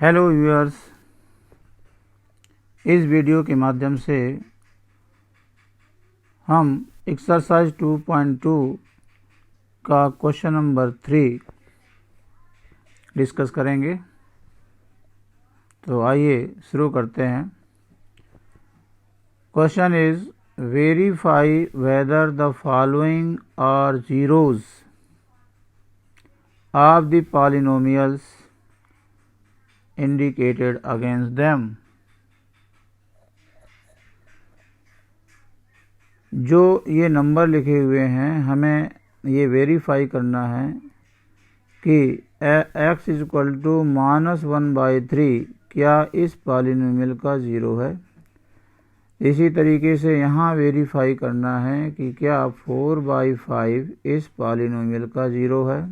Hello viewers, इस video के माध्यम से हम एक्सरसाइज 2.2 का क्वेश्चन नंबर 3 डिस्कस करेंगे। तो आइए शुरू करते हैं। Question is verify whether the following are zeros of the polynomials indicated against them। जो ये नंबर लिखे हुए हैं हमें ये वेरीफाई करना है कि x इक्वल टू -1/3 क्या इस पॉलिनोमियल का ज़ीरो है। इसी तरीके से यहाँ वेरीफाई करना है कि क्या 4/5 इस पॉलिनोमियल का ज़ीरो है।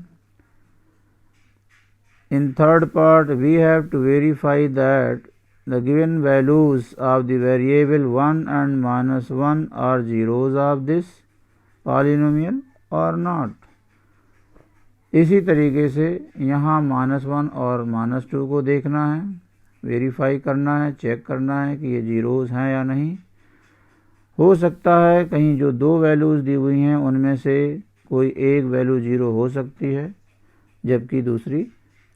In third part, we have to verify that the given values of the variable 1 and -1 are zeros of this polynomial or not। इसी तरीके से यहाँ -1 और -2 को देखना है, वेरीफाई करना है, चेक करना है कि ये जीरोज हैं या नहीं। हो सकता है कहीं जो दो वैल्यूज़ दी हुई हैं उनमें से कोई एक वैल्यू ज़ीरो हो सकती है जबकि दूसरी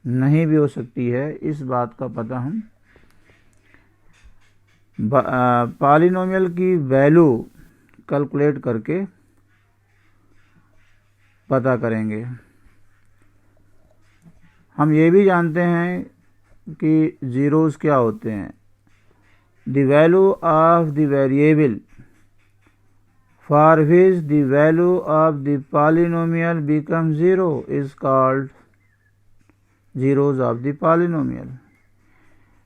नहीं भी हो सकती है। इस बात का पता हम पॉलिनोमियल की वैल्यू कैलकुलेट करके पता करेंगे। हम ये भी जानते हैं कि ज़ीरोज़ क्या होते हैं। The value of the variable for which the value of the polynomial become zero is called zeros of the polynomial.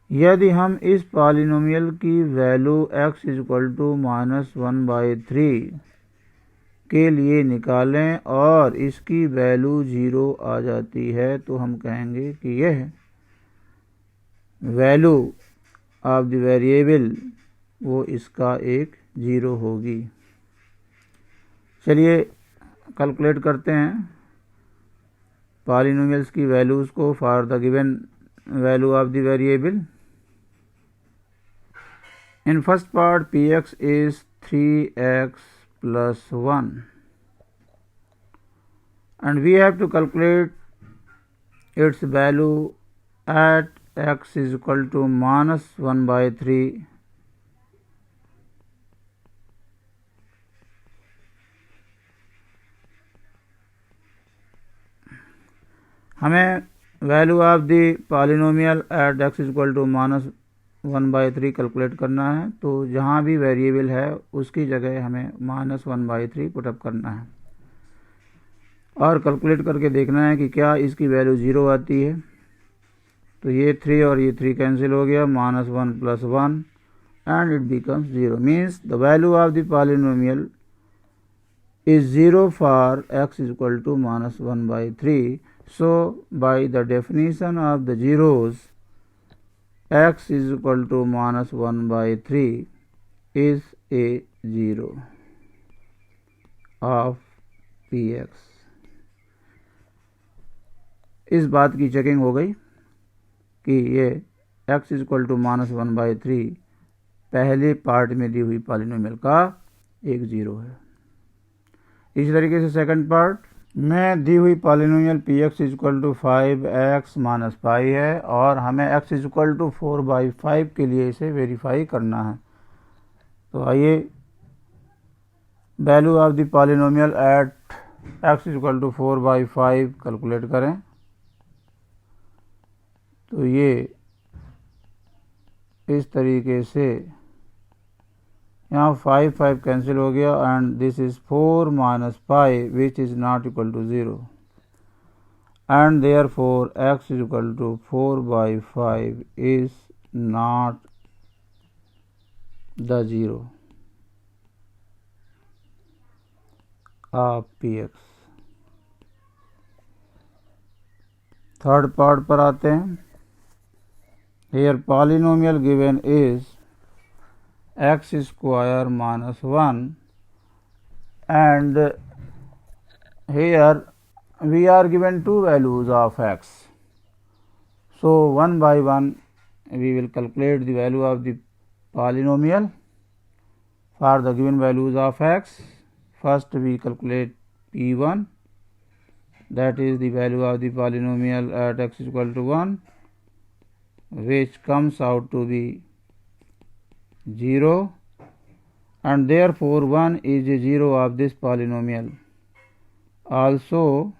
यदि हम इस पॉलिनोमियल की वैल्यू x इक्वल टू -1/3 के लिए निकालें और इसकी वैल्यू ज़ीरो आ जाती है तो हम कहेंगे कि यह वैल्यू ऑफ द वेरिएबल वो इसका एक ज़ीरो होगी। चलिए कैलकुलेट करते हैं पॉलिनोमियल्स की वैल्यूज़ को for the given value of the variable. In first part px is 3x plus 1 and we have to calculate its value at x is equal to -1/3 हमें value of the polynomial at x equal to -1/3 calculate करना है। तो जहाँ भी variable है उसकी जगह हमें -1/3 पुटअप करना है और कैलकुलेट करके देखना है कि क्या इसकी वैल्यू ज़ीरो आती है। तो ये 3 और ये 3 कैंसिल हो गया, -1 + 1 and it becomes zero. Means the value of the polynomial is 0 for x is equal to -1/3. So by the definition of the zeros, x is equal to -1/3 is a zero of px। इस बात की checking हो गई कि ये x is equal to -1/3 पहले part में दी हुई पॉलिनोमियल का एक ज़ीरो है। इसी तरीके से सेकंड पार्ट में दी हुई polynomial px equal to 5x - pi है और हमें x इक्वल टू 4/5 के लिए इसे वेरीफाई करना है। तो आइए value of the polynomial at x equal to 4/5 calculate करें। तो ये इस तरीके से यहाँ 5 कैंसिल हो गया and this is 4 - pi which is not equal to 0 and therefore x is equal to 4/5 is not the zero of px। Third part पर आते हैं। Here polynomial given is x square -1 and here we are given two values of x, so 1/1 we will calculate the value of the polynomial for the given values of x. First we calculate p1, that is the value of the polynomial at x is equal to 1, which comes out to be 0, and therefore 1 is a 0 of this polynomial. Also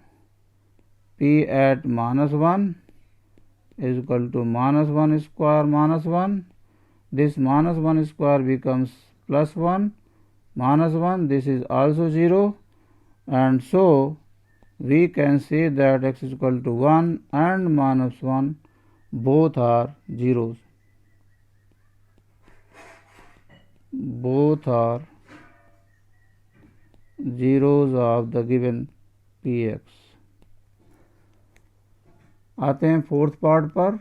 p at minus 1 is equal to minus 1 square minus 1. This minus 1 square becomes plus 1 minus 1. This is also 0, and so we can say that x is equal to 1 and minus 1 both are zeros. Both are zeros of the given px. आते हैं fourth part पर.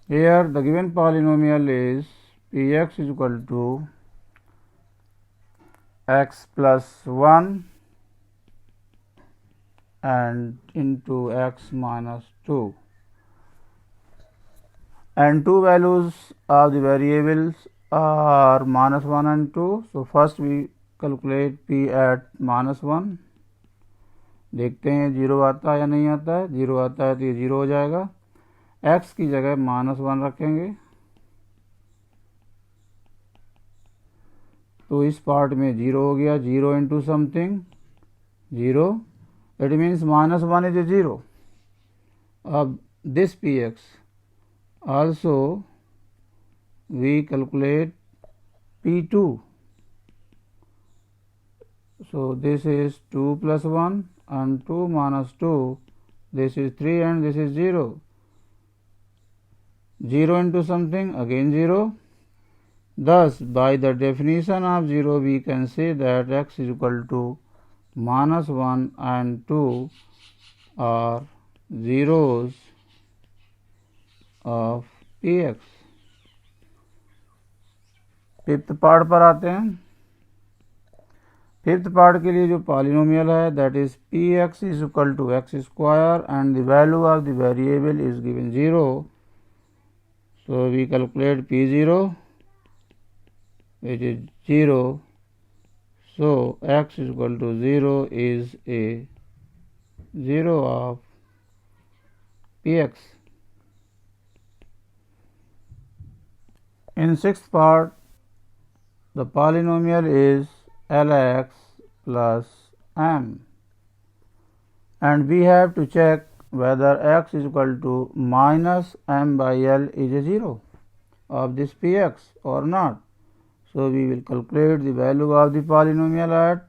Here the given polynomial is px is equal to x plus 1 and into x minus 2, and two values of the variables are minus 1 and 2. So first we calculate p at minus 1. देखते हैं 0 आता है या नहीं आता है. 0 आता है तो ये 0 हो जाएगा. x की जगह माइनस 1 रखेंगे तो इस पार्ट में 0 हो गया. 0 into something 0, it means minus 1 is a 0. अब this px also we calculate p2. So this is 2 plus 1 and 2 minus 2, this is 3 and this is 0. 0 into something, again 0. Thus by the definition of 0 we can say that x is equal to minus 1 and 2 are zeros of px. Fifth part पर आते हैं. Fifth part के लिए जो polynomial है that is p x is equal to x square and the value of the variable is given 0. So we calculate p0 which is 0. So x is equal to 0 is a 0 of px. In sixth part, the polynomial is Lx plus m, and we have to check whether x is equal to minus m by L is a 0 of this px or not. So we will calculate the value of the polynomial at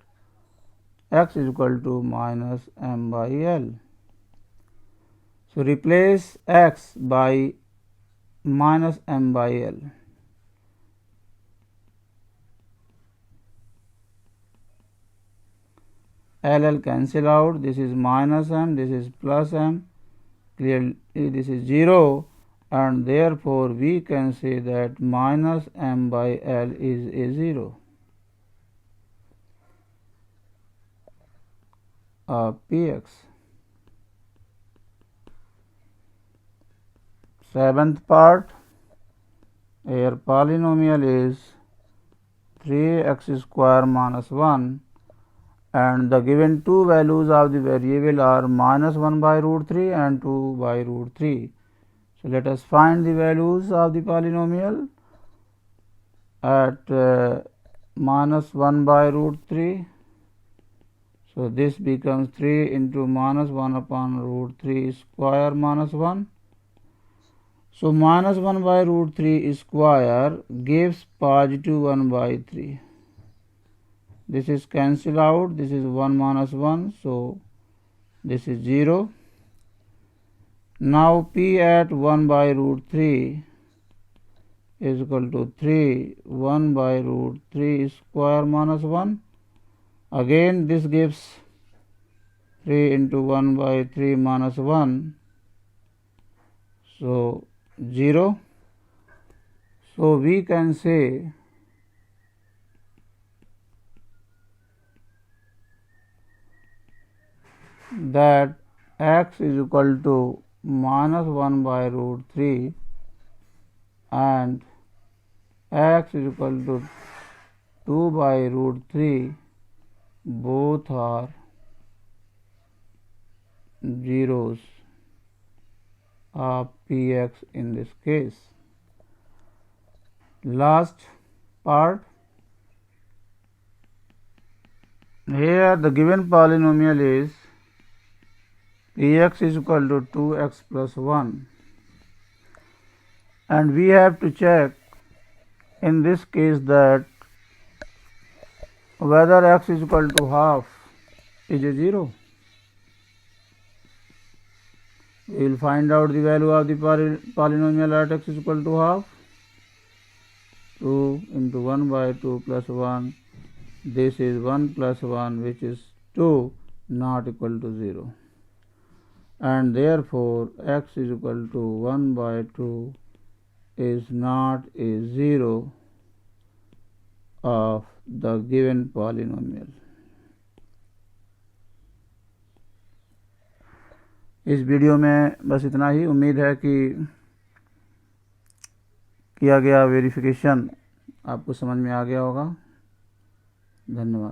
x is equal to minus m by L. So replace x by minus m by L. L cancel out, this is minus m, this is plus m, clearly this is 0, and therefore we can say that minus m by L is a 0 of px. Seventh part, here polynomial is 3x square minus 1, and the given two values of the variable are minus 1 by root 3 and 2 by root 3. So let us find the values of the polynomial at minus 1 by root 3. So this becomes 3 into minus 1 upon root 3 square minus 1. So minus 1 by root 3 square gives positive 1 by 3. This is cancel out, this is 1 minus 1, so this is 0. Now p at 1 by root 3 is equal to 3 1 by root 3 square minus 1. Again this gives 3 into 1 by 3 minus 1, so 0. So we can say that x is equal to -1/√3 and x is equal to 2/√3, both are zeros of Px in this case. Last part, here the given polynomial is Px is equal to 2x plus 1, and we have to check in this case that whether x is equal to half is a 0. We will find out the value of the polynomial at x is equal to half. 2 into 1/2 plus 1. This is 1 plus 1, which is 2, not equal to 0. And therefore, x is equal to 1/2 is not a 0 of the given polynomial. इस video में बस इतना ही। उम्मीद है कि किया गया verification आपको समझ में आ गया होगा। धन्यवाद।